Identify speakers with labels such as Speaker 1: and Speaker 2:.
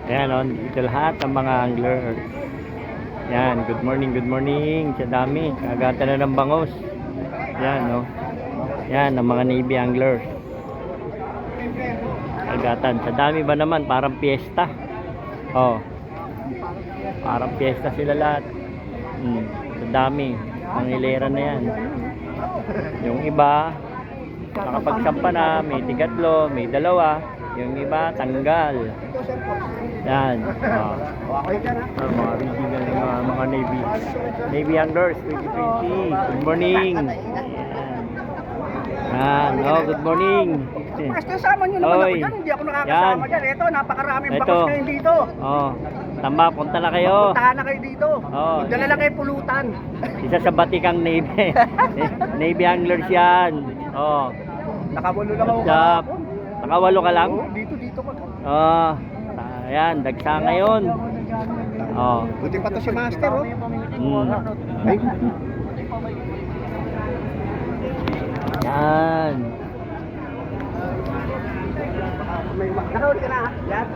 Speaker 1: Ayan o, ito lahat ng mga anglers. Yan, good morning sa dami, kagatan na ng bangos. Yan o, yan ang mga Navy anglers, kagatan, sa dami ba naman, parang piyesta. Oh, parang piyesta sila lahat. Sa dami, ang hilera na yan. Yung iba nakapagsampa na, may tigatlo, may dalawa. Yung iba tanggal. Yan. Mga original ng mga Navy anglers 2020. Good morning. Yan. Good morning.
Speaker 2: Kasama nyo naman ako dyan, hindi ako nakakasama dyan. Ito, napakaraming bakos ngayon dito.
Speaker 1: Tamba, punta na kayo.
Speaker 2: Puntahan na kayo dito. Dala lang kayo pulutan.
Speaker 1: Isa sa batikang Navy. Navy anglers yan.
Speaker 2: Nakawalo lang ako.
Speaker 1: Nakawalo ka lang?
Speaker 2: Dito ka.
Speaker 1: Ayan, dagsa ngayon.
Speaker 2: Buti pa to si Master, Ay.
Speaker 1: Yan.
Speaker 2: Nakawalo ka na, ha? Yan.